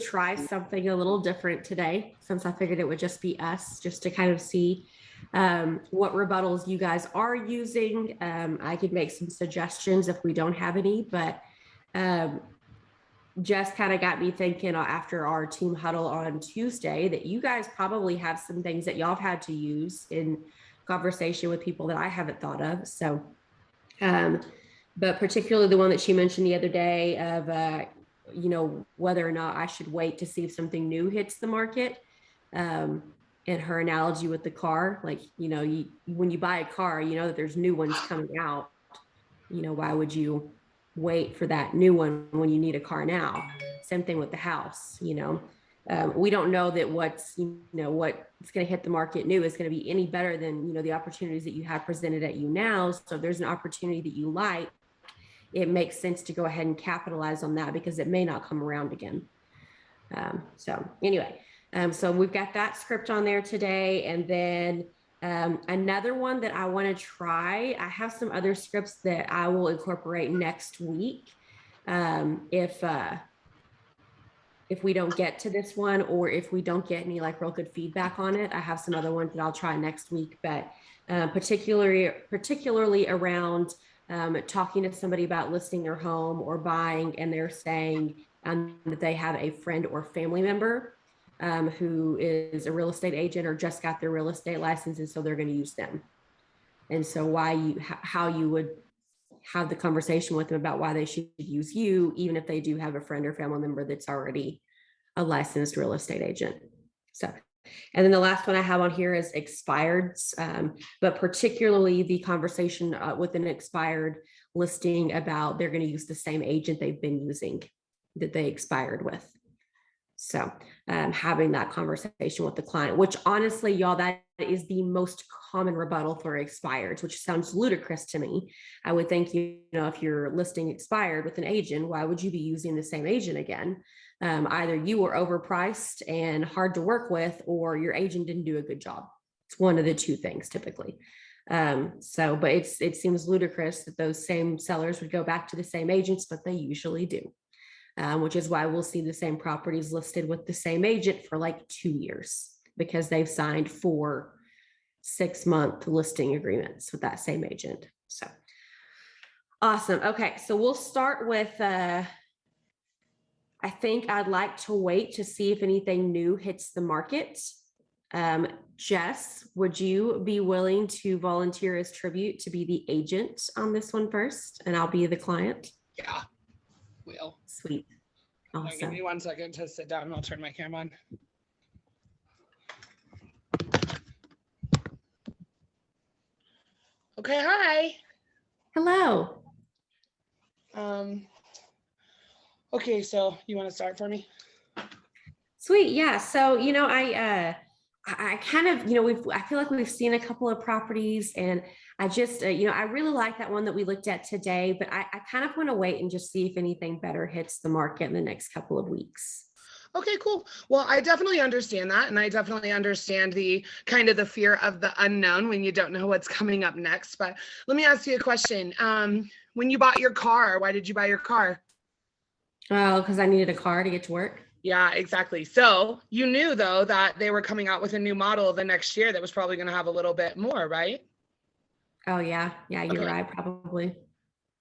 try something a little different today, since I figured it would just be us, just to kind of see what rebuttals you guys are using. I could make some suggestions if we don't have any, but just kind of got me thinking after our team huddle on Tuesday that you guys probably have some things that y'all have had to use in conversation with people that I haven't thought of. So, but particularly the one that she mentioned the other day of, whether or not I should wait to see if something new hits the market. And her analogy with the car, like, when you buy a car, you know that there's new ones coming out. Why would you wait for that new one when you need a car now? Same thing with the house. We don't know that what's going to hit the market new is going to be any better than the opportunities that you have presented at you now. So if there's an opportunity that you like, it makes sense to go ahead and capitalize on that because it may not come around again. So we've got that script on there today, and then another one that I want to try. I have some other scripts that I will incorporate next week. If we don't get to this one, or if we don't get any real good feedback on it, I have some other ones that I'll try next week, but particularly around talking to somebody about listing their home or buying, and they're saying that they have a friend or family member who is a real estate agent or just got their real estate license, and so they're going to use them. And so how you would have the conversation with them about why they should use you, even if they do have a friend or family member that's already a licensed real estate agent. So, and then the last one I have on here is expireds, but particularly the conversation with an expired listing about they're going to use the same agent they've been using that they expired with. So having that conversation with the client, which honestly, y'all, that is the most common rebuttal for expireds, which sounds ludicrous to me. I would think, if you're listing expired with an agent, why would you be using the same agent again? Either you were overpriced and hard to work with, or your agent didn't do a good job. It's one of the two things typically. But it seems ludicrous that those same sellers would go back to the same agents, but they usually do. Which is why we'll see the same properties listed with the same agent for 2 years, because they've signed 4 6-month listing agreements with that same agent. So awesome. Okay, so we'll start with, I think I'd like to wait to see if anything new hits the market. Jess, would you be willing to volunteer as tribute to be the agent on this one first, and I'll be the client? Yeah. Will. Sweet. Awesome. Give me 1 second to sit down and I'll turn my camera on. Okay, hi. Hello. Okay, so you want to start for me? Sweet. Yeah. So, I kind of, I feel like we've seen a couple of properties, and I just, I really like that one that we looked at today, but I kind of want to wait and just see if anything better hits the market in the next couple of weeks. Okay, cool. Well, I definitely understand that. And I definitely understand the kind of the fear of the unknown when you don't know what's coming up next. But let me ask you a question. When you bought your car, why did you buy your car? Oh, because I needed a car to get to work. Yeah, exactly. So you knew, though, that they were coming out with a new model the next year that was probably going to have a little bit more, right? Oh, yeah. Yeah, you're right, probably.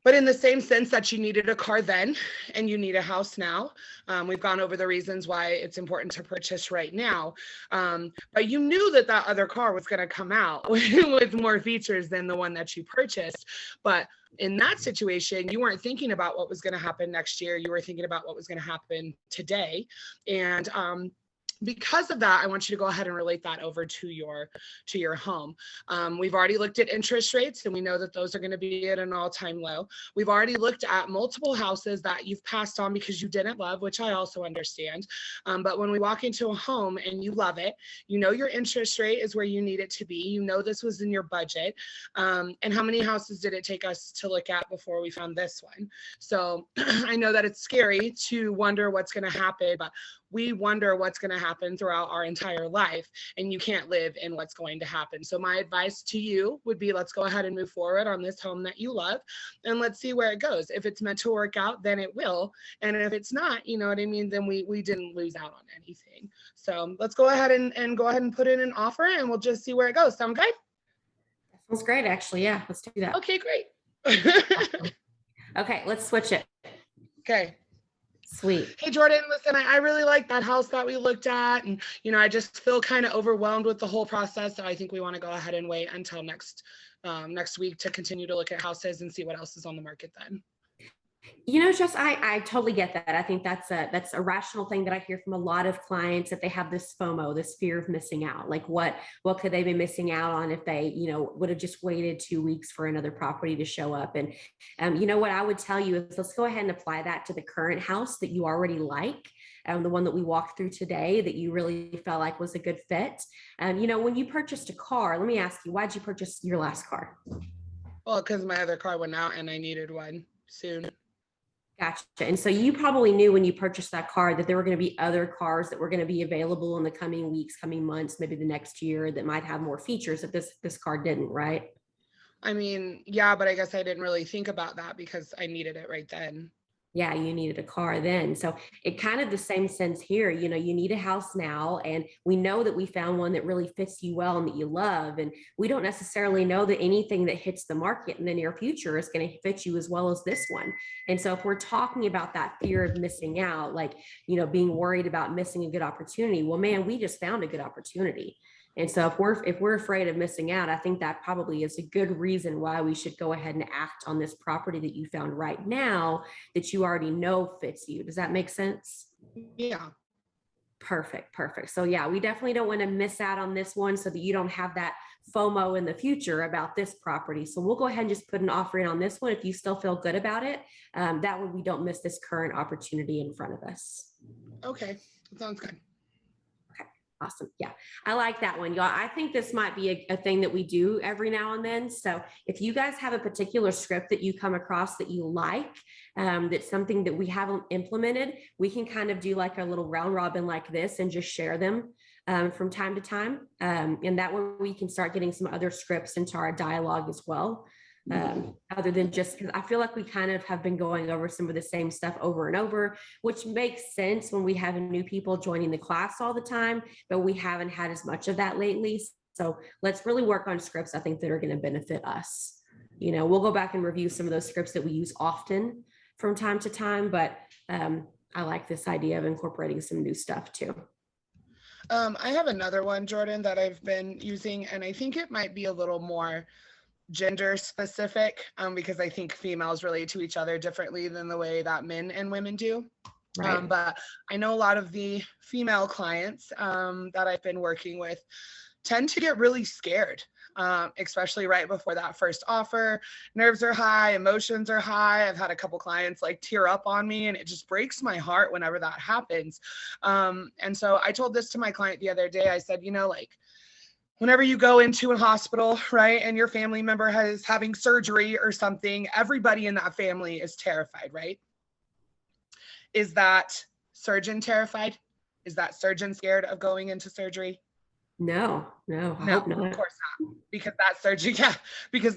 But in the same sense that you needed a car then and you need a house now, we've gone over the reasons why it's important to purchase right now. But you knew that other car was going to come out with more features than the one that you purchased. But in that situation, you weren't thinking about what was going to happen next year. You were thinking about what was going to happen today. And because of that, I want you to go ahead and relate that over to your home. We've already looked at interest rates, and we know that those are going to be at an all-time low. We've already looked at multiple houses that you've passed on because you didn't love, which I also understand. But when we walk into a home and you love it, you know your interest rate is where you need it to be. You know this was in your budget. And how many houses did it take us to look at before we found this one? So I know that it's scary to wonder what's going to happen, but we wonder what's going to happen happen throughout our entire life, and you can't live in what's going to happen. So my advice to you would be, let's go ahead and move forward on this home that you love, and let's see where it goes. If it's meant to work out, then it will. And if it's not, you know what I mean, then we didn't lose out on anything. So let's go ahead and go ahead and put in an offer, and we'll just see where it goes. Sound good? That sounds great, actually. Yeah, let's do that. Okay, great. Okay, let's switch it. Okay. Sweet. Hey, Jordan, listen, I really like that house that we looked at. And, you know, I just feel kind of overwhelmed with the whole process. So I think we want to go ahead and wait until next week to continue to look at houses and see what else is on the market then. You know, Jess, I totally get that. I think that's a rational thing that I hear from a lot of clients, that they have this FOMO, this fear of missing out. Like what could they be missing out on if they, you know, would have just waited 2 weeks for another property to show up? And you know, what I would tell you is, let's go ahead and apply that to the current house that you already like. The one that we walked through today that you really felt like was a good fit. You know, when you purchased a car, let me ask you, why'd you purchase your last car? Well, because my other car went out and I needed one soon. Gotcha. And so you probably knew when you purchased that car that there were going to be other cars that were going to be available in the coming weeks, coming months, maybe the next year, that might have more features that this car didn't, right? I mean, yeah, but I guess I didn't really think about that because I needed it right then. Yeah, you needed a car then. So it kind of the same sense here. You know, you need a house now, and we know that we found one that really fits you well and that you love. And we don't necessarily know that anything that hits the market in the near future is going to fit you as well as this one. And so if we're talking about that fear of missing out, like, you know, being worried about missing a good opportunity, well, man, we just found a good opportunity. And so if we're afraid of missing out, I think that probably is a good reason why we should go ahead and act on this property that you found right now that you already know fits you. Does that make sense? Yeah. Perfect. So yeah, we definitely don't want to miss out on this one so that you don't have that FOMO in the future about this property. So we'll go ahead and just put an offer in on this one if you still feel good about it. That way we don't miss this current opportunity in front of us. Okay, that sounds good. Awesome. Yeah, I like that one, y'all. I think this might be a thing that we do every now and then. So if you guys have a particular script that you come across that you like, that's something that we haven't implemented, we can kind of do like a little round robin like this and just share them from time to time. And that way we can start getting some other scripts into our dialogue as well. Other than just because I feel like we kind of have been going over some of the same stuff over and over, which makes sense when we have new people joining the class all the time, but we haven't had as much of that lately. So let's really work on scripts, I think, that are going to benefit us. You know, we'll go back and review some of those scripts that we use often from time to time, but I like this idea of incorporating some new stuff too. I have another one, Jordan, that I've been using, and I think it might be a little more gender specific because I think females relate to each other differently than the way that men and women do. Right. But I know a lot of the female clients that I've been working with tend to get really scared, especially right before that first offer. Nerves are high, emotions are high. I've had a couple clients like tear up on me, and it just breaks my heart whenever that happens. And so I told this to my client the other day. I said, you know, like, whenever you go into a hospital, right, and your family member is having surgery or something, everybody in that family is terrified, right? Is that surgeon terrified? Is that surgeon scared of going into surgery? No, I hope not. Of course not. Because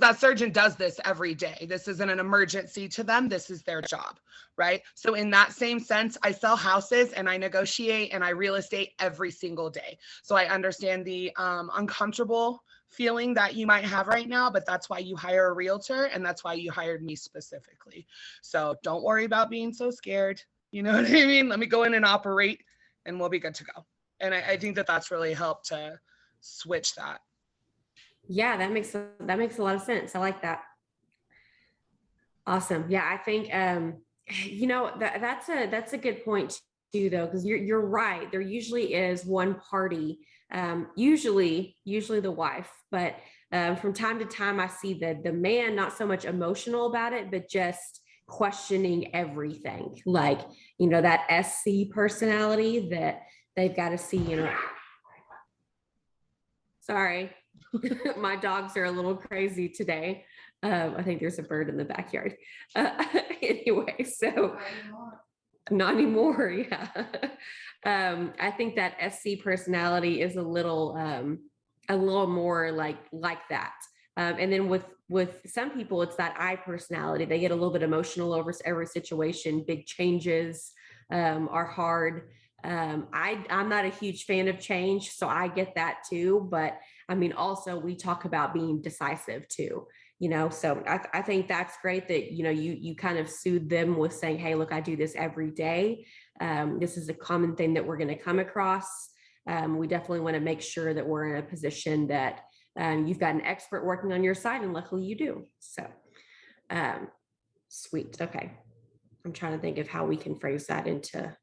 that surgeon does this every day. This isn't an emergency to them. This is their job, right? So in that same sense, I sell houses and I negotiate and I real estate every single day. So I understand the uncomfortable feeling that you might have right now, but that's why you hire a realtor and that's why you hired me specifically. So don't worry about being so scared. You know what I mean? Let me go in and operate and we'll be good to go. And I think that that's really helped to switch that. Yeah, that makes a lot of sense. I like that. Awesome. Yeah, I think you know, that's a good point too, though, because you're right. There usually is one party, usually the wife, but from time to time I see the man not so much emotional about it, but just questioning everything. Like, you know, that SC personality that they've got to see, you know. Sorry, my dogs are a little crazy today. I think there's a bird in the backyard. Anyway, so not anymore. Yeah. I think that SC personality is a little more like that. And then with some people, it's that I personality. They get a little bit emotional over every situation. Big changes are hard. I'm not a huge fan of change, so I get that too. But I mean, also we talk about being decisive too. So I think that's great that you kind of soothe them with saying, hey, look, I do this every day. This is a common thing that we're going to come across. We definitely want to make sure that we're in a position that you've got an expert working on your side, and luckily you do. So sweet. Okay. I'm trying to think of how we can phrase that into.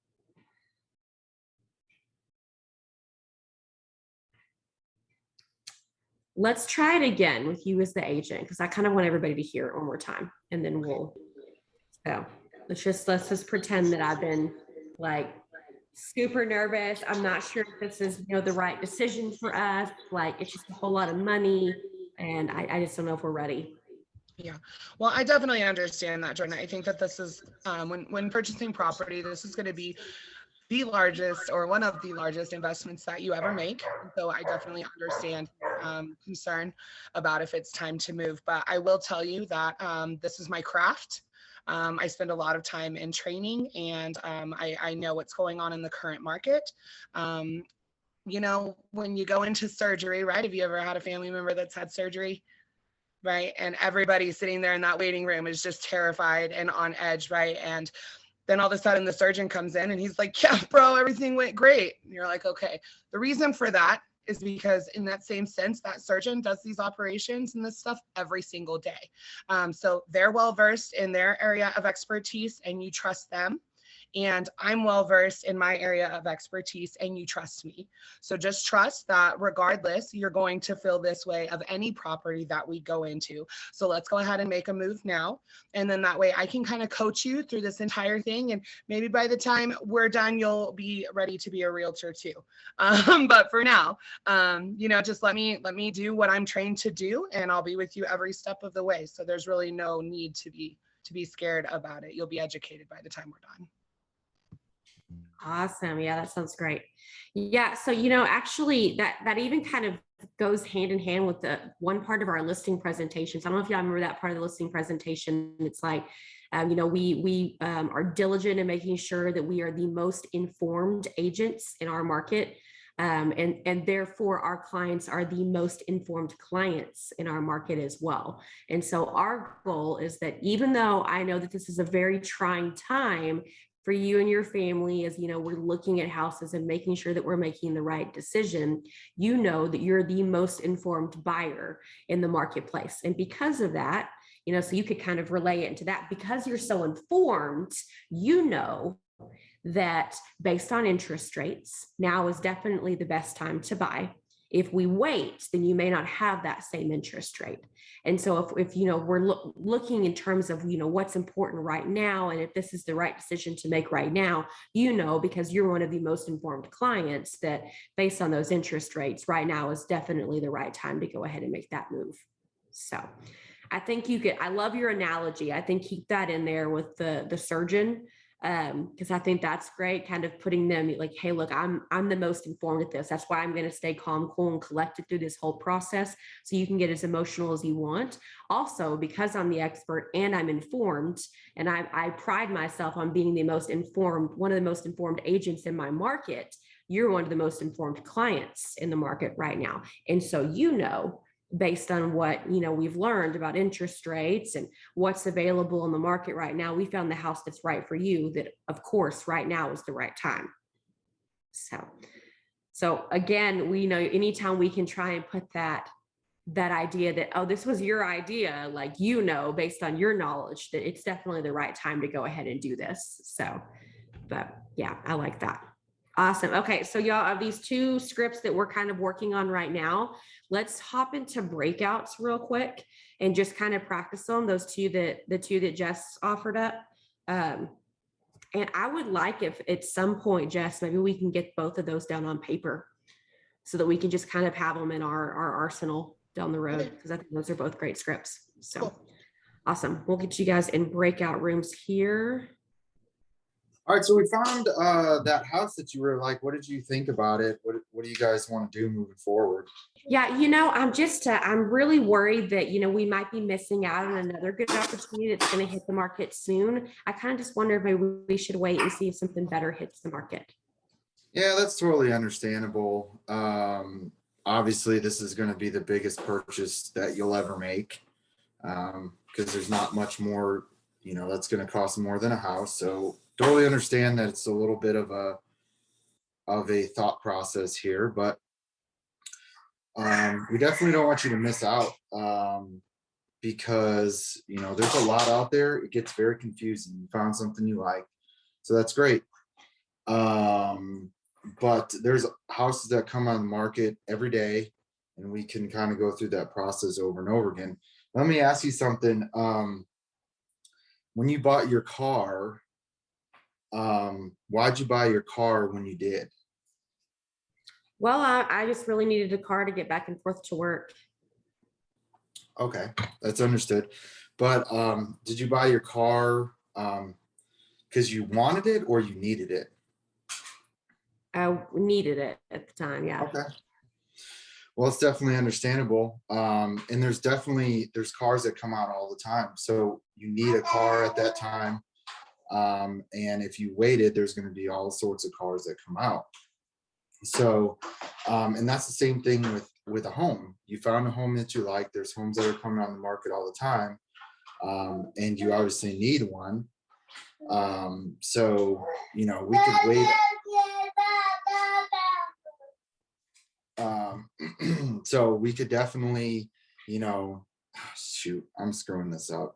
Let's try it again with you as the agent, because I kind of want everybody to hear it one more time, and then so let's just pretend that I've been like super nervous. I'm not sure if this is, the right decision for us. Like, it's just a whole lot of money, and I just don't know if we're ready. Yeah, well, I definitely understand that, Jordan. I think that this is when purchasing property, this is going to be the largest or one of the largest investments that you ever make. So I definitely understand concern about if it's time to move. But I will tell you that this is my craft. I spend a lot of time in training, and I know what's going on in the current market. When you go into surgery, right? Have you ever had a family member that's had surgery? Right? And everybody sitting there in that waiting room is just terrified and on edge, right? And then all of a sudden the surgeon comes in and he's like, yeah, bro, everything went great. And you're like, okay. The reason for that is because in that same sense, that surgeon does these operations and this stuff every single day. So they're well-versed in their area of expertise and you trust them. And I'm well-versed in my area of expertise and you trust me. So just trust that regardless, you're going to feel this way of any property that we go into. So let's go ahead and make a move now. And then that way I can kind of coach you through this entire thing. And maybe by the time we're done, you'll be ready to be a realtor too. But for now, just let me do what I'm trained to do, and I'll be with you every step of the way. So there's really no need to be scared about it. You'll be educated by the time we're done. Awesome. Yeah, that sounds great. Yeah. So, actually that even kind of goes hand in hand with the one part of our listing presentations. I don't know if y'all remember that part of the listing presentation. It's like, we are diligent in making sure that we are the most informed agents in our market. And therefore our clients are the most informed clients in our market as well. And so our goal is that even though I know that this is a very trying time for you and your family, as we're looking at houses and making sure that we're making the right decision, that you're the most informed buyer in the marketplace. And because of that, so you could kind of relay it into that, because you're so informed, that based on interest rates, now is definitely the best time to buy. If we wait, then you may not have that same interest rate. And so if we're looking in terms of, what's important right now, and if this is the right decision to make right now, because you're one of the most informed clients, that based on those interest rates right now is definitely the right time to go ahead and make that move. So I think I love your analogy. I think keep that in there with the surgeon. Because I think that's great, kind of putting them like, hey, look, I'm the most informed at this. That's why I'm going to stay calm, cool, and collected through this whole process, so you can get as emotional as you want. Also, because I'm the expert and I'm informed, and I pride myself on being one of the most informed agents in my market, you're one of the most informed clients in the market right now. And so, based on what we've learned about interest rates and what's available in the market right now, we found the house that's right for you, that of course right now is the right time. So again, we know anytime we can try and put that idea that, oh, this was your idea, like, based on your knowledge, that it's definitely the right time to go ahead and do this. So, but yeah, I like that. Awesome. Okay. So y'all have these two scripts that we're kind of working on right now. Let's hop into breakouts real quick and just kind of practice on the two that Jess offered up. And I would like, if at some point, Jess, maybe we can get both of those down on paper so that we can just kind of have them in our arsenal down the road, because I think those are both great scripts. So Awesome. We'll get you guys in breakout rooms here. All right, so we found that house that you were like. What did you think about it? What do you guys want to do moving forward? Yeah, I'm really worried that, we might be missing out on another good opportunity that's going to hit the market soon. I kind of just wonder if maybe we should wait and see if something better hits the market. Yeah, that's totally understandable. Obviously, this is going to be the biggest purchase that you'll ever make, because there's not much more, that's going to cost more than a house. So totally understand that it's a little bit of a thought process here, but we definitely don't want you to miss out, because there's a lot out there. It gets very confusing. You found something you like, so that's great. But there's houses that come on the market every day, and we can kind of go through that process over and over again. Let me ask you something. When you bought your car, why'd you buy your car when you did? Well, I just really needed a car to get back and forth to work. Okay, that's understood. But did you buy your car because you wanted it or you needed it? I needed it at the time. Yeah. Okay. Well, it's definitely understandable. And there's cars that come out all the time. So you need a car at that time. And if you waited, there's going to be all sorts of cars that come out. So, and that's the same thing with a home. You found a home that you like. There's homes that are coming on the market all the time. And you obviously need one. So, we could wait. So we could definitely, shoot, I'm screwing this up.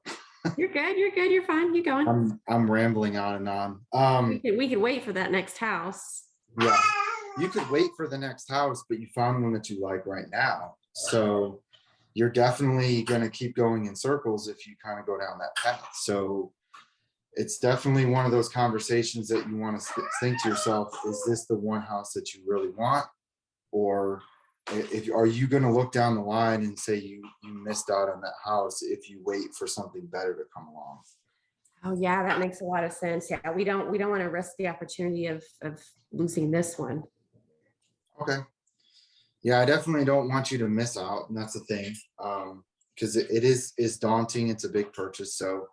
You're good. You're good. You're fine. Keep going. I'm rambling on and on. We could wait for that next house. Yeah, you could wait for the next house, but you found one that you like right now. So you're definitely going to keep going in circles if you kind of go down that path. So it's definitely one of those conversations that you want to think to yourself, is this the one house that you really want? Or are you going to look down the line and say you missed out on that house if you wait for something better to come along? Oh yeah, that makes a lot of sense. Yeah, we don't want to risk the opportunity of losing this one. Okay. Yeah, I definitely don't want you to miss out, and that's the thing, because it is daunting. It's a big purchase. So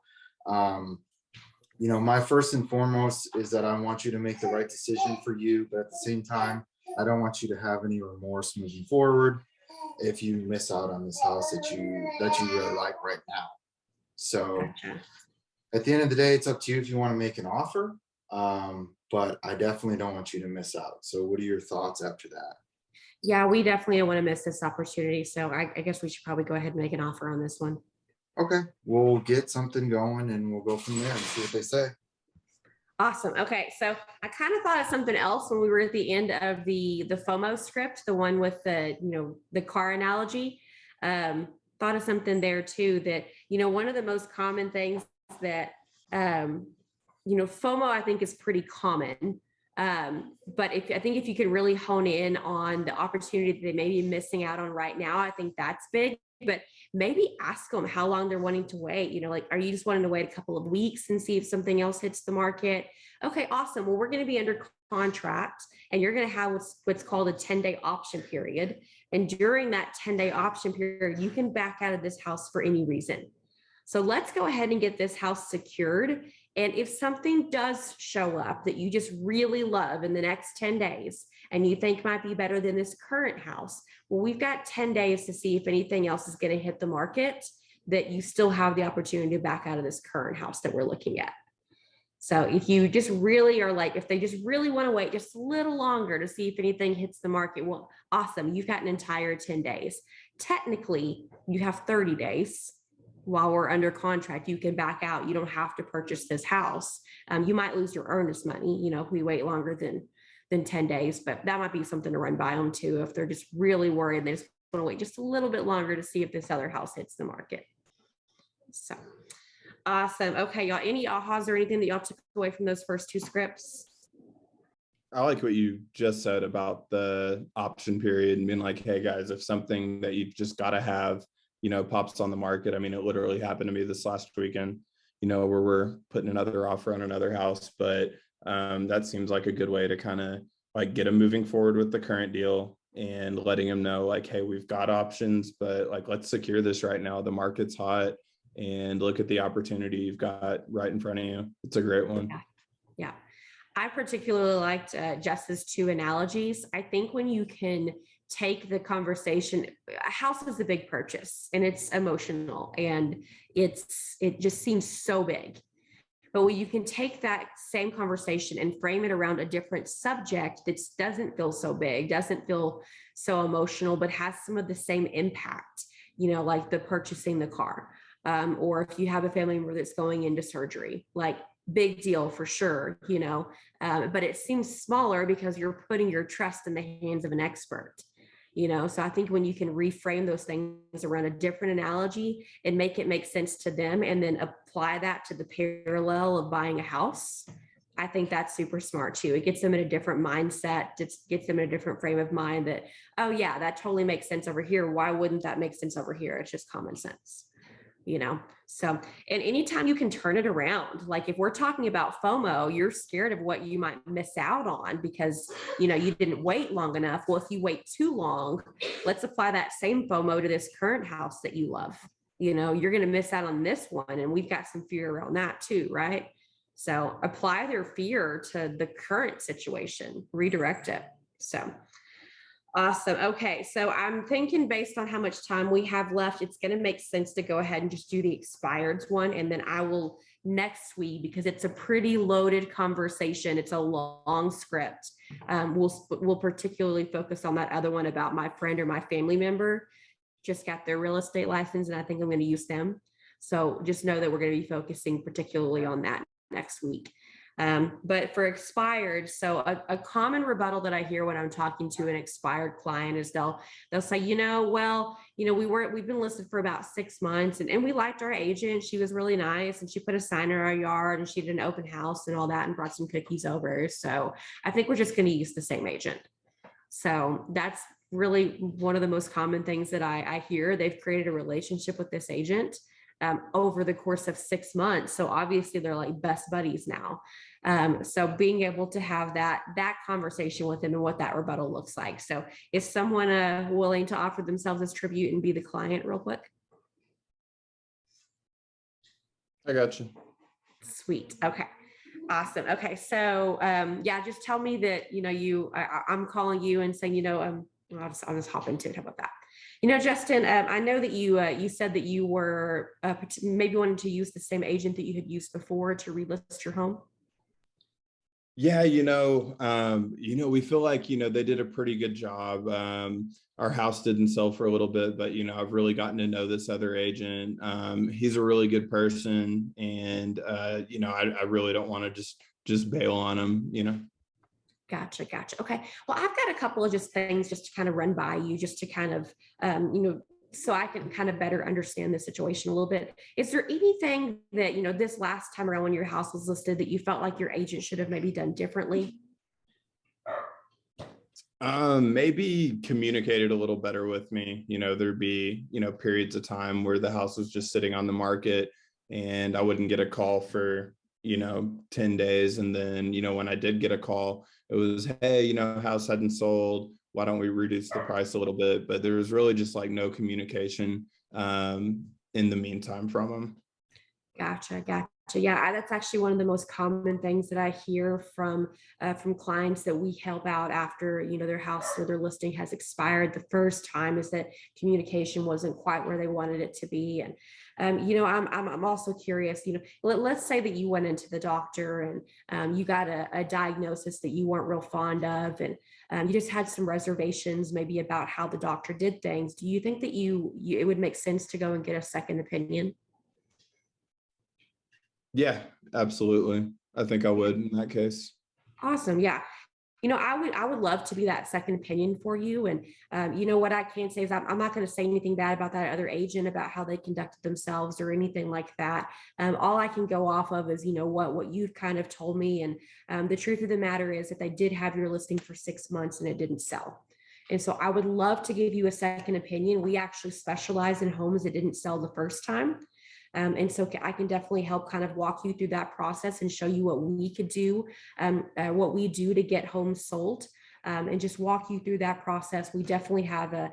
my first and foremost is that I want you to make the right decision for you, but at the same time, I don't want you to have any remorse moving forward if you miss out on this house that you really like right now. So Gotcha. at the end of the day, it's up to you if you want to make an offer. But I definitely don't want you to miss out. So what are your thoughts after that? Yeah, we definitely don't want to miss this opportunity. So I guess we should probably go ahead and make an offer on this one. Okay, we'll get something going and we'll go from there and see what they say. Awesome. Okay, so I kind of thought of something else when we were at the end of the FOMO script, the one with the car analogy. Thought of something there too, that one of the most common things that FOMO I think is pretty common. But if you could really hone in on the opportunity that they may be missing out on right now, I think that's big. But maybe ask them how long they're wanting to wait. Are you just wanting to wait a couple of weeks and see if something else hits the market? Okay, awesome. Well, we're going to be under contract and you're going to have what's called a 10-day option period. And during that 10-day option period, you can back out of this house for any reason. So let's go ahead and get this house secured. And if something does show up that you just really love in the next 10 days and you think might be better than this current house, well, we've got 10 days to see if anything else is going to hit the market that you still have the opportunity to back out of this current house that we're looking at. So if you just really are if they just really want to wait just a little longer to see if anything hits the market, well, awesome. You've got an entire 10 days. Technically, you have 30 days. While we're under contract, you can back out. You don't have to purchase this house. You might lose your earnest money, if we wait longer than 10 days, but that might be something to run by them too. If they're just really worried, they just want to wait just a little bit longer to see if this other house hits the market. So awesome. Okay, y'all, any ahas or anything that y'all took away from those first two scripts? I like what you just said about the option period and being like, hey guys, if something that you've just got to have, pops on the market. I mean, it literally happened to me this last weekend, where we're putting another offer on another house, but That seems like a good way to kind of like get them moving forward with the current deal and letting them know like, hey, we've got options, but like, let's secure this right now. The market's hot and look at the opportunity you've got right in front of you. It's a great one. Yeah. I particularly liked Jess's two analogies. I think when you can take the conversation, a house is a big purchase and it's emotional and it just seems so big. But when you can take that same conversation and frame it around a different subject that doesn't feel so big, doesn't feel so emotional, but has some of the same impact, like the purchasing the car, or if you have a family member that's going into surgery, like big deal for sure, but it seems smaller because you're putting your trust in the hands of an expert. So I think when you can reframe those things around a different analogy and make it make sense to them and then apply that to the parallel of buying a house, I think that's super smart too. It gets them in a different mindset. It gets them in a different frame of mind that, oh yeah, that totally makes sense over here. Why wouldn't that make sense over here? It's just common sense. So, and anytime you can turn it around, like if we're talking about FOMO, you're scared of what you might miss out on because, you didn't wait long enough. Well, if you wait too long, let's apply that same FOMO to this current house that you love. You're going to miss out on this one. And we've got some fear around that too, right? So apply their fear to the current situation, redirect it. So awesome. Okay. So I'm thinking based on how much time we have left, it's going to make sense to go ahead and just do the expireds one. And then I will next week, because it's a pretty loaded conversation. It's a long script. We'll particularly focus on that other one about my friend or my family member just got their real estate license. And I think I'm going to use them. So just know that we're going to be focusing particularly on that next week. But for expired, so a common rebuttal that I hear when I'm talking to an expired client is they'll say, we've been listed for about 6 months and we liked our agent. She was really nice and she put a sign in our yard and she did an open house and all that and brought some cookies over. So I think we're just going to use the same agent. So that's really one of the most common things that I hear. They've created a relationship with this agent over the course of 6 months. So obviously they're like best buddies now. So being able to have that conversation with them and what that rebuttal looks like. So is someone willing to offer themselves as tribute and be the client real quick? I got you. Sweet. Okay. Awesome. Okay. So just tell me that, I'm calling you and saying, I'll just hop into it. How about that? Justin, I know that you said that you were maybe wanting to use the same agent that you had used before to relist your home. Yeah, we feel like, they did a pretty good job. Our house didn't sell for a little bit, but, I've really gotten to know this other agent. He's a really good person. And, I really don't want to just bail on him, Gotcha. Okay. Well, I've got a couple of just things just to kind of run by you, just to kind of, so I can kind of better understand the situation a little bit. Is there anything that, this last time around when your house was listed that you felt like your agent should have maybe done differently? Maybe communicated a little better with me. There'd be, periods of time where the house was just sitting on the market and I wouldn't get a call for, 10 days. And then, when I did get a call, it was, hey, house hadn't sold. Why don't we reduce the price a little bit? But there was really just like no communication in the meantime from them. Gotcha. Yeah, that's actually one of the most common things that I hear from clients that we help out after, their house or their listing has expired the first time, is that communication wasn't quite where they wanted it to be. And I'm also curious, let's say that you went into the doctor and you got a diagnosis that you weren't real fond of, and you just had some reservations maybe about how the doctor did things. Do you think that it would make sense to go and get a second opinion? Yeah, absolutely. I think I would in that case. Awesome. Yeah. I would love to be that second opinion for you. And what I can say is I'm not going to say anything bad about that other agent, about how they conducted themselves or anything like that. All I can go off of is, what you've kind of told me. And the truth of the matter is that they did have your listing for 6 months and it didn't sell. And so I would love to give you a second opinion. We actually specialize in homes that didn't sell the first time. And so I can definitely help kind of walk you through that process and show you what we could do, what we do to get homes sold. And just walk you through that process. We definitely have a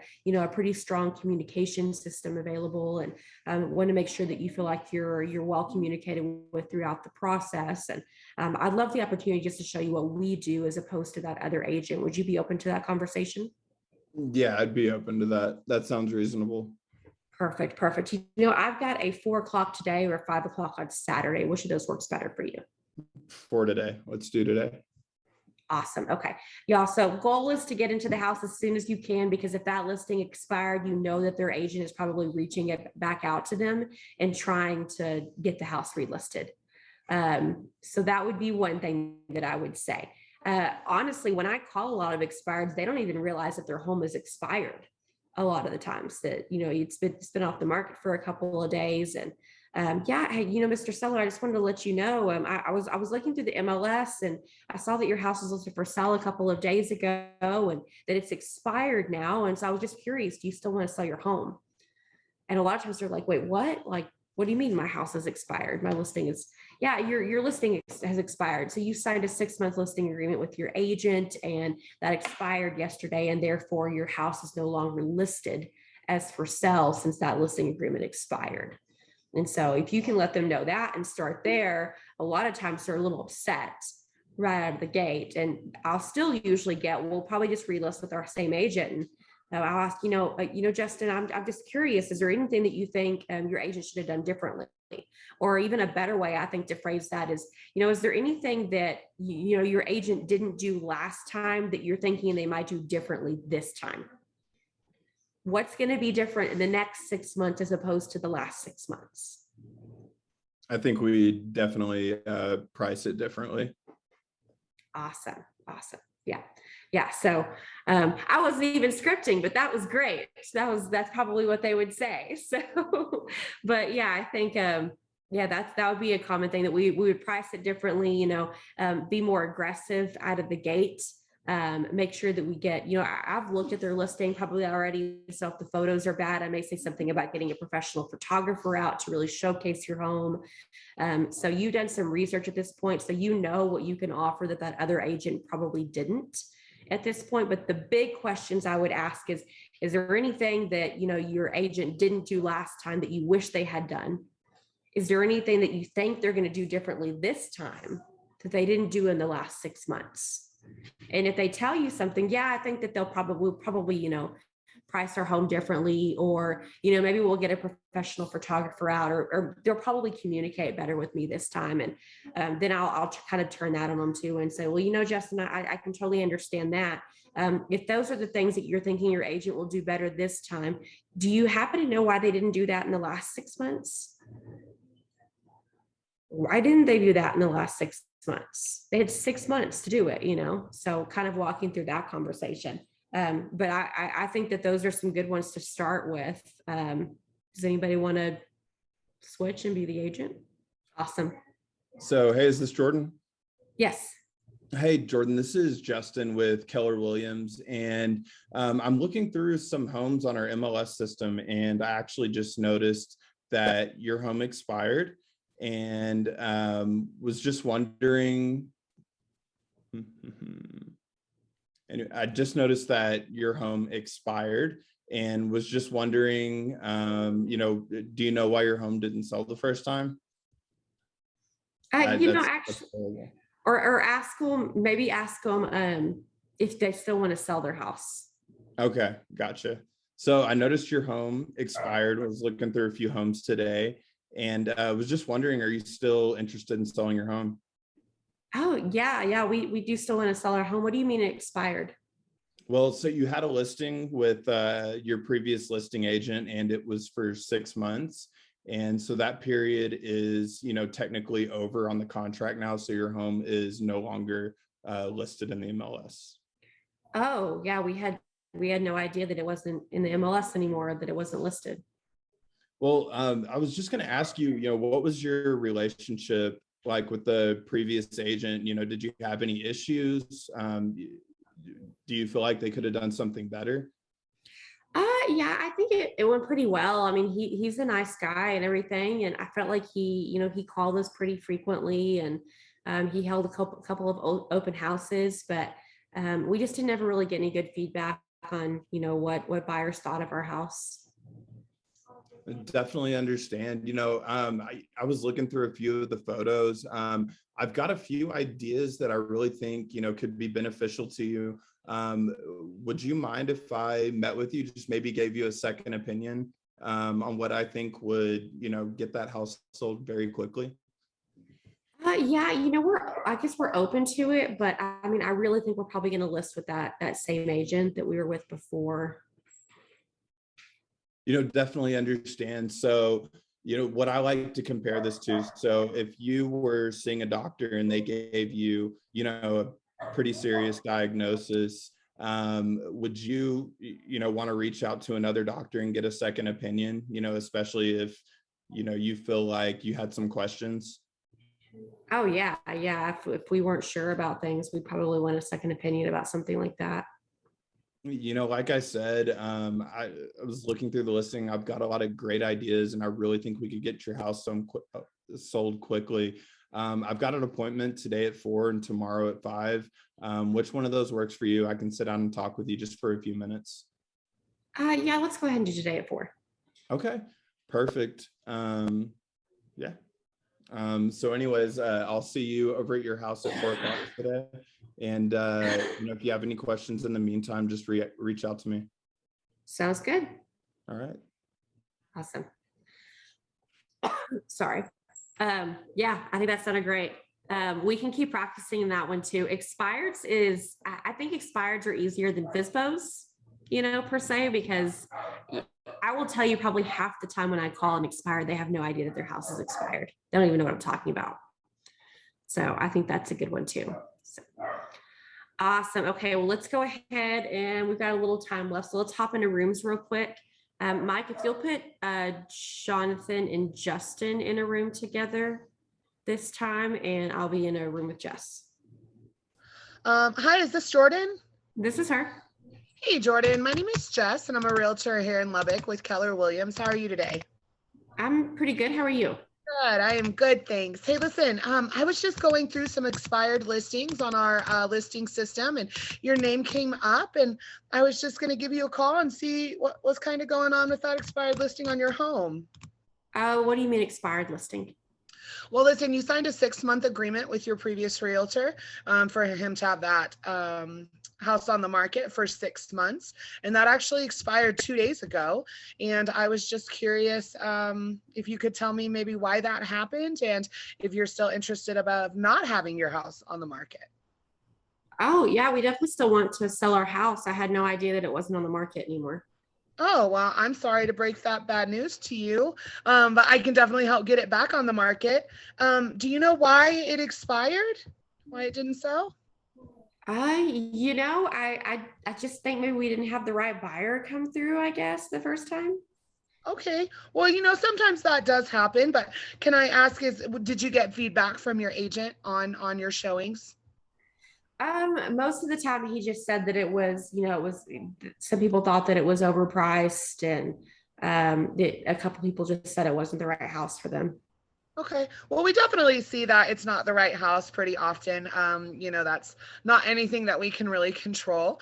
pretty strong communication system available, and want to make sure that you feel like you're well communicated with throughout the process. And I'd love the opportunity just to show you what we do as opposed to that other agent. Would you be open to that conversation? Yeah, I'd be open to that. That sounds reasonable. Perfect. I've got a 4 o'clock today or 5 o'clock on Saturday. Which of those works better for you? For today. Let's do today. Awesome. Okay. Y'all, so goal is to get into the house as soon as you can, because if that listing expired, you know that their agent is probably reaching it back out to them and trying to get the house relisted. So that would be one thing that I would say. Honestly, when I call a lot of expireds, they don't even realize that their home is expired. A lot of the times that, it's been off the market for a couple of days. And hey, Mr. Seller, I just wanted to let you know, I was looking through the MLS and I saw that your house was listed for sale a couple of days ago and that it's expired now. And so I was just curious, do you still want to sell your home? And a lot of times they're like, wait, what? Like, what do you mean my house is expired? My listing is, yeah, your listing has expired. So you signed a 6-month listing agreement with your agent and that expired yesterday. And therefore your house is no longer listed as for sale since that listing agreement expired. And so if you can let them know that and start there, a lot of times they're a little upset right out of the gate. And I'll still usually we'll probably just relist with our same agent. And I'll ask, Justin, I'm just curious, is there anything that you think your agent should have done differently? Or even a better way, I think, to phrase that is, is there anything that, your agent didn't do last time that you're thinking they might do differently this time? What's going to be different in the next 6 months as opposed to the last 6 months? I think we definitely price it differently. Awesome. Yeah. So I wasn't even scripting, but that was great. That's probably what they would say. So, but yeah, I think, that would be a common thing that we would price it differently, be more aggressive out of the gate. Make sure that we get, I've looked at their listing probably already. So if the photos are bad, I may say something about getting a professional photographer out to really showcase your home. So you've done some research at this point, so you know what you can offer that other agent probably didn't at this point. But the big questions I would ask is there anything that, your agent didn't do last time that you wish they had done? Is there anything that you think they're going to do differently this time that they didn't do in the last 6 months? And if they tell you something, I think that they'll probably, price our home differently, or, maybe we'll get a professional photographer out, or they'll probably communicate better with me this time. And then I'll kind of turn that on them too and say, well, Justin, I can totally understand that. If those are the things that you're thinking your agent will do better this time, do you happen to know why they didn't do that in the last 6 months? Why didn't they do that in the last 6 months? They had 6 months to do it, so kind of walking through that conversation. But I think that those are some good ones to start with. Does anybody want to switch and be the agent? Awesome. So, hey, is this Jordan? Yes. Hey, Jordan, this is Justin with Keller Williams, and I'm looking through some homes on our MLS system, and I actually just noticed that your home expired, and was just wondering, and I just noticed that your home expired and was just wondering, do you know why your home didn't sell the first time? Actually, or ask them if they still want to sell their house. Okay, gotcha. So I noticed your home expired. I was looking through a few homes today, and I was just wondering, are you still interested in selling your home? Oh, yeah. We do still want to sell our home. What do you mean it expired? Well, so you had a listing with your previous listing agent, and it was for 6 months. And so that period is, technically over on the contract now. So your home is no longer listed in the MLS. Oh, yeah. We had no idea that it wasn't in the MLS anymore, that it wasn't listed. Well, I was just going to ask you, what was your relationship like with the previous agent? Did you have any issues? Do you feel like they could have done something better? Yeah, I think it went pretty well. I mean, he's a nice guy and everything, and I felt like he called us pretty frequently, and he held a couple of open houses, but we just didn't ever really get any good feedback on what buyers thought of our house. I definitely understand. I was looking through a few of the photos. I've got a few ideas that I really think, could be beneficial to you. Would you mind if I met with you, just maybe gave you a second opinion on what I think would, get that house sold very quickly? Yeah, I guess we're open to it, but I mean, I really think we're probably going to list with that same agent that we were with before. Definitely understand. So, what I like to compare this to, so if you were seeing a doctor and they gave you, a pretty serious diagnosis, would you, want to reach out to another doctor and get a second opinion, especially if, you feel like you had some questions? Oh yeah, yeah. If we weren't sure about things, we'd probably want a second opinion about something like that. Like I said, I was looking through the listing. I've got a lot of great ideas, and I really think we could get your house sold quickly. I've got an appointment today at 4 and tomorrow at 5. Which one of those works for you? I can sit down and talk with you just for a few minutes. Yeah, let's go ahead and do today at 4. Okay, perfect. Yeah. So anyways, I'll see you over at your house at 4 o'clock today. And, if you have any questions in the meantime, just reach out to me. Sounds good. All right. Awesome. Sorry. Yeah, I think that sounded great. We can keep practicing that one too. I think expireds are easier than FISBOs, per se, because I will tell you probably half the time when I call an expired, they have no idea that their house is expired. They don't even know what I'm talking about. So I think that's a good one too. So, awesome. Okay, well, let's go ahead, and we've got a little time left. So let's hop into rooms real quick. Mike, if you'll put Jonathan and Justin in a room together this time, and I'll be in a room with Jess. Hi, is this Jordan? This is her. Hey, Jordan. My name is Jess, and I'm a realtor here in Lubbock with Keller Williams. How are you today? I'm pretty good. How are you? Good. I am good, thanks. Hey, listen, I was just going through some expired listings on our listing system, and your name came up, and I was just going to give you a call and see what was kind of going on with that expired listing on your home. What do you mean expired listing? Well, listen, you signed a 6-month agreement with your previous realtor for him to have that house on the market for 6 months. And that actually expired 2 days ago. And I was just curious if you could tell me maybe why that happened and if you're still interested about not having your house on the market. Oh, yeah, we definitely still want to sell our house. I had no idea that it wasn't on the market anymore. Oh, well, I'm sorry to break that bad news to you, but I can definitely help get it back on the market. Do you know why it expired? Why it didn't sell? I just think maybe we didn't have the right buyer come through, I guess, the first time. Okay. Well, sometimes that does happen, but can I ask, did you get feedback from your agent on your showings? Most of the time he just said that it was some people thought that it was overpriced, and a couple people just said it wasn't the right house for them. Okay. Well, we definitely see that it's not the right house pretty often. That's not anything that we can really control.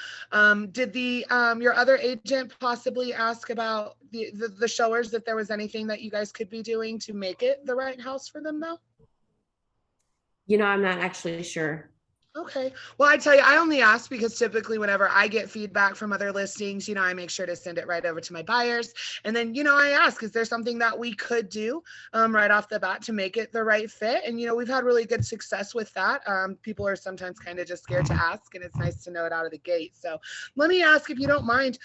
Did your other agent possibly ask about the showers, if there was anything that you guys could be doing to make it the right house for them though? I'm not actually sure. Okay. Well, I tell you, I only ask because typically whenever I get feedback from other listings, I make sure to send it right over to my buyers. And then, I ask, is there something that we could do right off the bat to make it the right fit? And, we've had really good success with that. People are sometimes kind of just scared to ask, and it's nice to know it out of the gate. So let me ask, if you don't mind,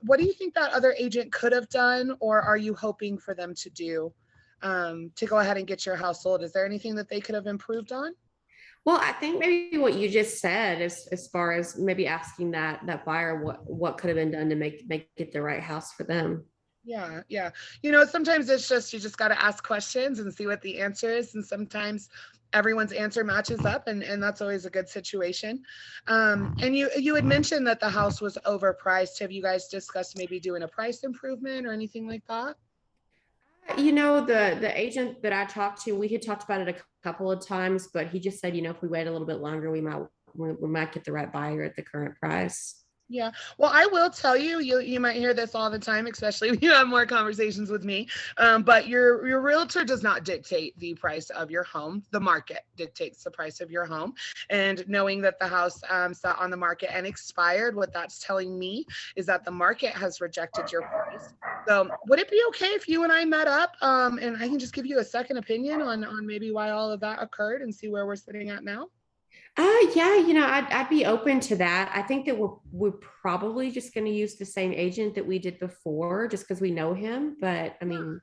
what do you think that other agent could have done, or are you hoping for them to do to go ahead and get your house sold? Is there anything that they could have improved on? Well, I think maybe what you just said, as far as maybe asking that buyer what could have been done to make it the right house for them. Yeah, yeah. Sometimes it's just you just got to ask questions and see what the answer is, and sometimes everyone's answer matches up, and that's always a good situation. And you had mentioned that the house was overpriced. Have you guys discussed maybe doing a price improvement or anything like that? The agent that I talked to, we had talked about it a couple of times, but he just said, if we wait a little bit longer, we might get the right buyer at the current price. Yeah. Well, I will tell you, you might hear this all the time, especially when you have more conversations with me. But your realtor does not dictate the price of your home. The market dictates the price of your home. And knowing that the house sat on the market and expired, what that's telling me is that the market has rejected your price. So would it be okay if you and I met up and I can just give you a second opinion on maybe why all of that occurred and see where we're sitting at now? Yeah, I'd be open to that. I think that we're probably just going to use the same agent that we did before, just because we know him. But I mean,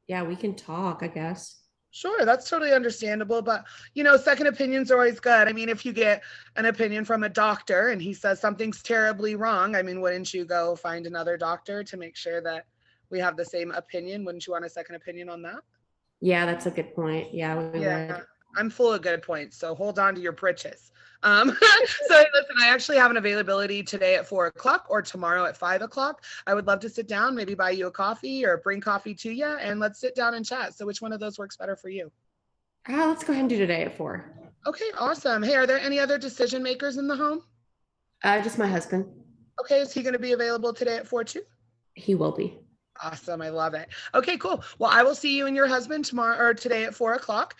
yeah, we can talk, I guess. Sure, that's totally understandable. But, second opinions are always good. I mean, if you get an opinion from a doctor and he says something's terribly wrong, I mean, wouldn't you go find another doctor to make sure that we have the same opinion? Wouldn't you want a second opinion on that? Yeah, that's a good point. Yeah, we Yeah, would. I'm full of good points, so hold on to your britches. So listen, I actually have an availability today at 4 o'clock or tomorrow at 5 o'clock. I would love to sit down, maybe buy you a coffee or bring coffee to you, and let's sit down and chat. So which one of those works better for you? Let's go ahead and do today at 4. Okay, awesome. Hey, are there any other decision makers in the home? Just my husband. Okay, is he going to be available today at 4 too? He will be. Awesome. I love it. Okay, cool. Well, I will see you and your husband tomorrow or today at 4 o'clock.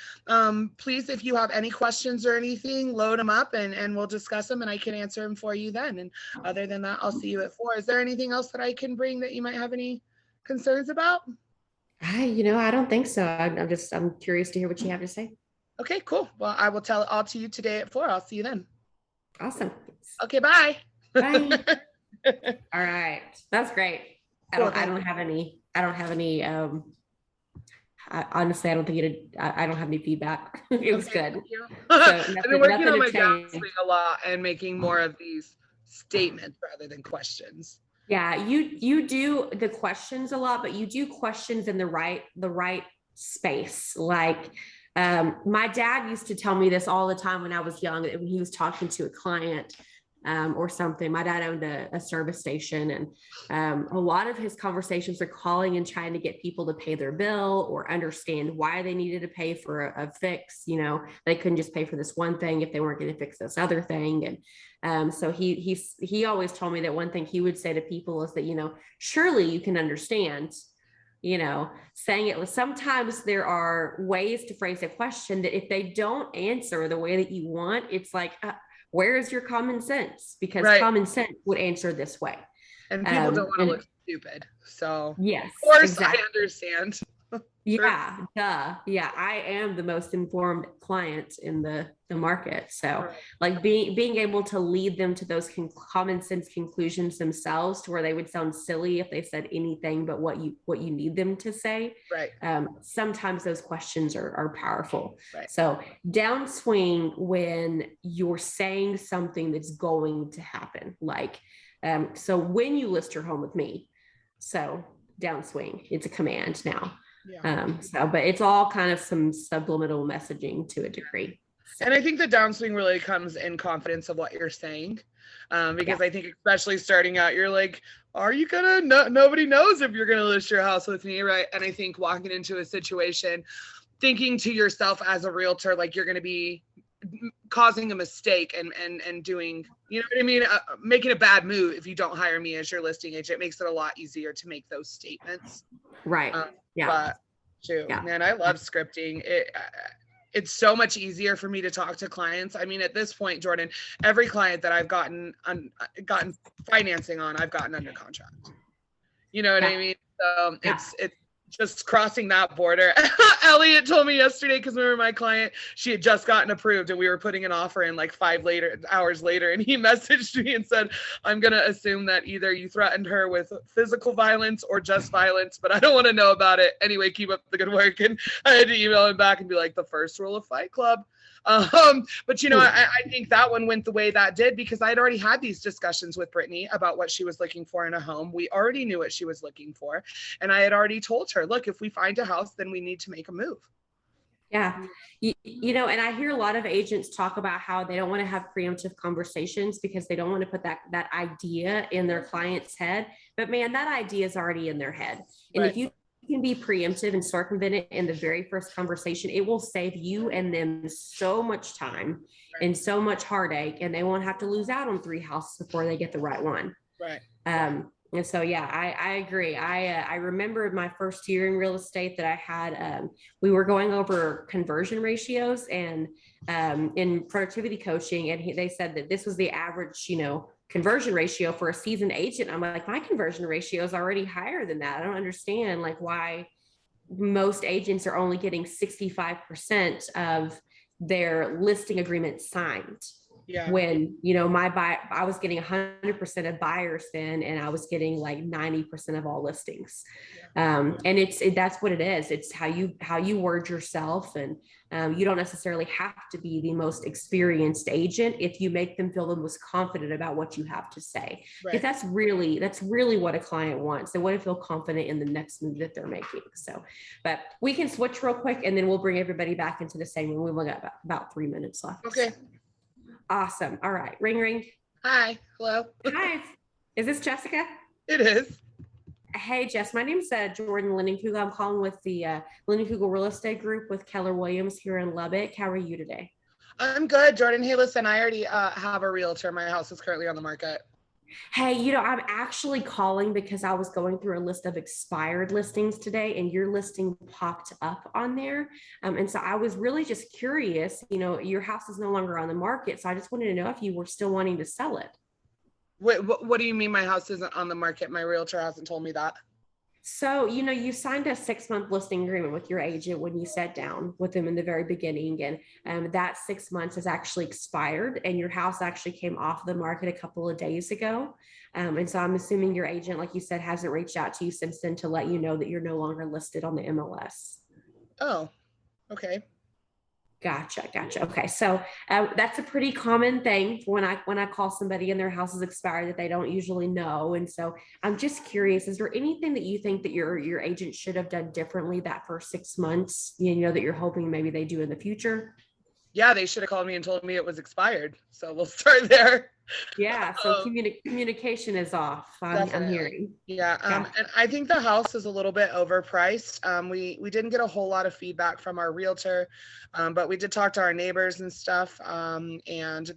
Please, if you have any questions or anything, load them up and we'll discuss them and I can answer them for you then. And other than that, I'll see you at 4. Is there anything else that I can bring that you might have any concerns about? I don't think so. I'm curious to hear what you have to say. Okay, cool. Well, I will tell it all to you today at 4. I'll see you then. Awesome. Okay, bye. Bye. All right. That's great. I don't have any, honestly, I don't think I don't have any feedback. It was good. So I've been working on my change. downswing a lot and making more of these statements rather than questions. Yeah, you do the questions a lot, but you do questions in the right space. Like my dad used to tell me this all the time when I was young, when he was talking to a client or something. My dad owned a service station, and a lot of his conversations are calling and trying to get people to pay their bill or understand why they needed to pay for a fix. They couldn't just pay for this one thing if they weren't going to fix this other thing. And so he always told me that one thing he would say to people is that, surely you can understand, saying it was sometimes there are ways to phrase a question that if they don't answer the way that you want, it's like, where is your common sense? Because common sense would answer this way. And people don't want to look stupid. So yes, of course exactly. I understand. Yeah, duh. Yeah, I am the most informed client in the market. So like being able to lead them to those common sense conclusions themselves, to where they would sound silly if they said anything but what you need them to say. Right. Sometimes those questions are powerful. Right. So downswing when you're saying something that's going to happen. Like, so when you list your home with me, so downswing, it's a command now. Yeah. But it's all kind of some subliminal messaging to a degree. So. And I think the downswing really comes in confidence of what you're saying. Because I think especially starting out, you're like, are you gonna, nobody knows if you're gonna list your house with me, right? And I think walking into a situation, thinking to yourself as a realtor, like you're gonna be causing a mistake and doing, you know what I mean? Making a bad move if you don't hire me as your listing agent makes it a lot easier to make those statements. Right. Yeah. But shoot, man, I love scripting. It's so much easier for me to talk to clients. I mean, at this point, Jordan, every client that I've gotten financing on, I've gotten under contract. You know what I mean? So it's just crossing that border. Elliot told me yesterday, because remember my client, she had just gotten approved and we were putting an offer in like 5 hours later. And he messaged me and said, I'm going to assume that either you threatened her with physical violence or just violence, but I don't want to know about it. Anyway, keep up the good work. And I had to email him back and be like, the first rule of Fight Club. But you know, I think that one went the way that did because I had already had these discussions with Brittany about what she was looking for in a home. We already knew what she was looking for. And I had already told her, look, if we find a house, then we need to make a move. Yeah. You know, and I hear a lot of agents talk about how they don't want to have preemptive conversations because they don't want to put that idea in their client's head. But man, that idea is already in their head. And if you can be preemptive and circumvent it in the very first conversation, it will save you and them so much time and so much heartache, and they won't have to lose out on 3 houses before they get the right one. Right. And so, yeah, I agree. I remember my first year in real estate that I had, we were going over conversion ratios and in productivity coaching. And they said that this was the average, you know, conversion ratio for a seasoned agent. I'm like, my conversion ratio is already higher than that. I don't understand like why most agents are only getting 65% of their listing agreement signed. Yeah. When, you know, I was getting 100% of buyers then, and I was getting like 90% of all listings. And that's what it is. It's how you word yourself. And you don't necessarily have to be the most experienced agent if you make them feel the most confident about what you have to say. Because that's really what a client wants. They want to feel confident in the next move that they're making. So, but we can switch real quick and then we'll bring everybody back into the same room. We've only got about 3 minutes left. Okay. Awesome. All right. Ring, ring. Hi. Hello. Hi. Is this Jessica? It is. Hey, Jess. My name's Jordan Lindenkugel. I'm calling with the Lindenkugel Real Estate Group with Keller Williams here in Lubbock. How are you today? I'm good, Jordan. Hey, listen, I already have a realtor. My house is currently on the market. Hey, you know, I'm actually calling because I was going through a list of expired listings today and your listing popped up on there. And so I was really just curious, you know, your house is no longer on the market. So I just wanted to know if you were still wanting to sell it. What do you mean my house isn't on the market? My realtor hasn't told me that. So, you know, you signed a 6-month listing agreement with your agent when you sat down with them in the very beginning. And that 6 months has actually expired and your house actually came off the market a couple of days ago. And so I'm assuming your agent, like you said, hasn't reached out to you since then to let you know that you're no longer listed on the MLS. Oh, okay. Gotcha. Okay. So that's a pretty common thing when I call somebody and their house is expired that they don't usually know. And so I'm just curious, is there anything that you think that your agent should have done differently that first 6 months, you know, that you're hoping maybe they do in the future? Yeah, they should have called me and told me it was expired. So we'll start there. Yeah. So communication is off. I'm hearing. Yeah. And I think the house is a little bit overpriced. We didn't get a whole lot of feedback from our realtor, but we did talk to our neighbors and stuff. And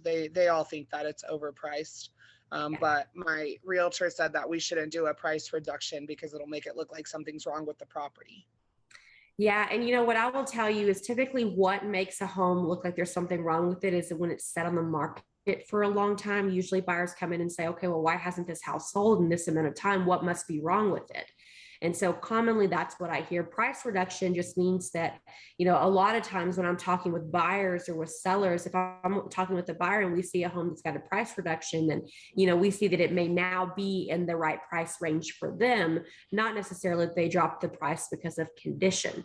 they all think that it's overpriced. But my realtor said that we shouldn't do a price reduction because it'll make it look like something's wrong with the property. Yeah. And you know, what I will tell you is typically what makes a home look like there's something wrong with it is when it's set on the market for a long time. Usually buyers come in and say, okay, well, why hasn't this house sold in this amount of time? What must be wrong with it? And so commonly that's what I hear. Price reduction just means that, you know, a lot of times when I'm talking with buyers or with sellers, if I'm talking with a buyer and we see a home that's got a price reduction, then, you know, we see that it may now be in the right price range for them, not necessarily that they dropped the price because of condition.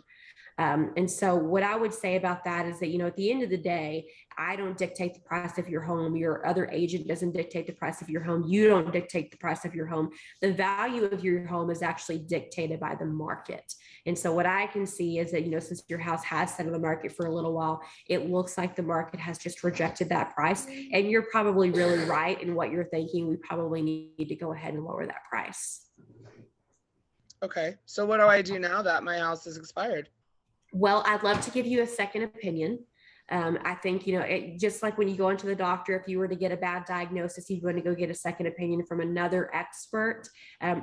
And so what I would say about that is that, you know, at the end of the day, I don't dictate the price of your home. Your other agent doesn't dictate the price of your home. You don't dictate the price of your home. The value of your home is actually dictated by the market. And so what I can see is that, you know, since your house has sat on the market for a little while, it looks like the market has just rejected that price. And you're probably really right in what you're thinking. We probably need to go ahead and lower that price. Okay. So what do I do now that my house is expired? Well, I'd love to give you a second opinion. I think, you know, it just like when you go into the doctor, if you were to get a bad diagnosis, you're going to go get a second opinion from another expert.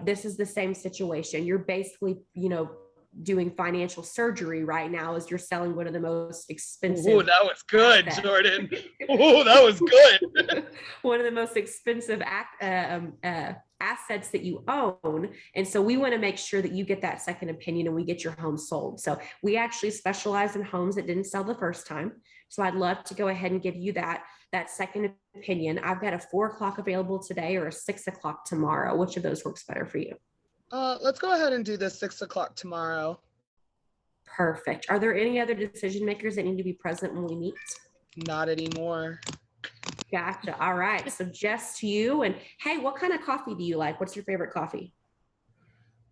This is the same situation. You're basically, you know, doing financial surgery right now as you're selling one of the most expensive. Oh, that was good, assets. Jordan. Oh, that was good. One of the most expensive assets that you own. And so we want to make sure that you get that second opinion and we get your home sold. So we actually specialize in homes that didn't sell the first time. So I'd love to go ahead and give you that second opinion. I've got a 4 o'clock available today or a 6 o'clock tomorrow. Which of those works better for you? Let's go ahead and do the 6 o'clock tomorrow. Perfect. Are there any other decision makers that need to be present when we meet? not anymore. Gotcha. All right. So just you. And hey, what kind of coffee do you like? What's your favorite coffee?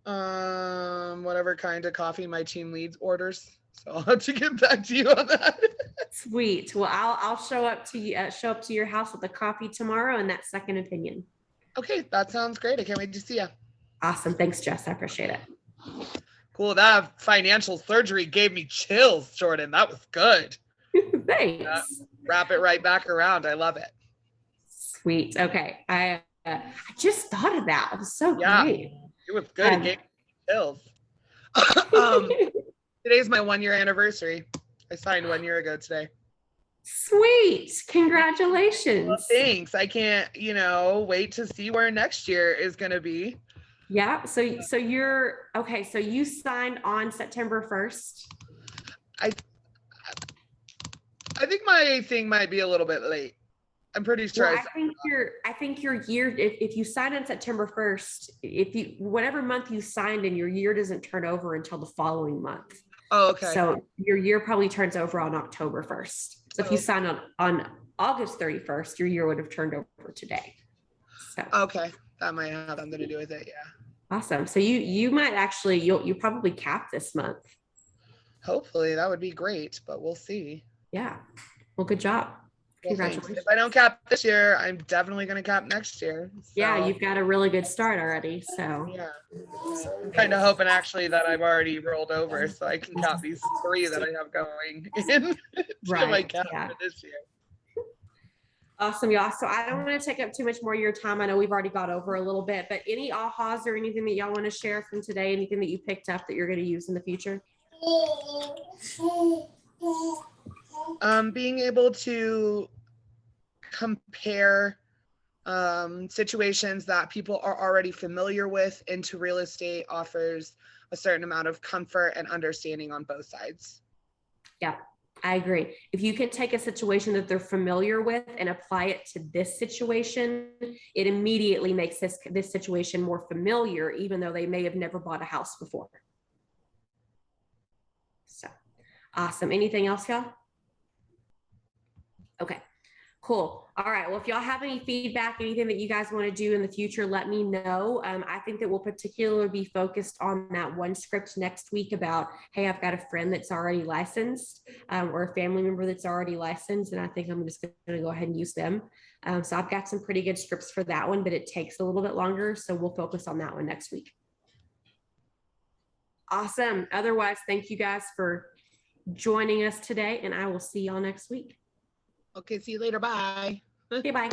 Whatever kind of coffee my team lead orders. So I'll have to get back to you on that. Sweet. Well, I'll show up to you, show up to your house with a coffee tomorrow and that second opinion. Okay, that sounds great. I can't wait to see you. Awesome. Thanks, Jess. I appreciate it. Cool. That financial surgery gave me chills, Jordan. That was good. Thanks. Wrap it right back around. I love it. Sweet. Okay. I just thought of that. It was so great. It was good. It gave me chills. Today's my 1 year anniversary. I signed 1 year ago today. Sweet. Congratulations. Well, thanks. I can't, wait to see where next year is going to be. Yeah. So you're okay. So you signed on September 1st. I think my thing might be a little bit late. I'm pretty sure. Well, I think your year, if you sign on September 1st, whatever month you signed in, your year doesn't turn over until the following month. Oh, okay. So your year probably turns over on October 1st. So if you sign on August 31st, your year would have turned over today. So okay. That might have something to do with it. Yeah. Awesome. So you might actually, you'll probably cap this month. Hopefully that would be great, but we'll see. Yeah. Well, good job. Well, Congratulations. if I don't cap this year, I'm definitely going to cap next year. So, yeah, you've got a really good start already. So yeah, I'm kind of hoping actually that I've already rolled over so I can cap these 3 that I have going in right. cap for this year. Awesome, y'all. So I don't want to take up too much more of your time. I know we've already got over a little bit, but any ahas or anything that y'all want to share from today, anything that you picked up that you're going to use in the future? Being able to compare situations that people are already familiar with into real estate offers a certain amount of comfort and understanding on both sides. Yeah, I agree. If you can take a situation that they're familiar with and apply it to this situation, it immediately makes this situation more familiar, even though they may have never bought a house before. So awesome. Anything else, y'all? Okay, cool. All right. Well, if y'all have any feedback, anything that you guys want to do in the future, let me know. I think that we'll particularly be focused on that one script next week about, hey, I've got a friend that's already licensed or a family member that's already licensed. And I think I'm just going to go ahead and use them. So I've got some pretty good scripts for that one, but it takes a little bit longer. So we'll focus on that one next week. Awesome. Otherwise, thank you guys for joining us today, and I will see y'all next week. Okay, see you later. Bye. Okay, bye.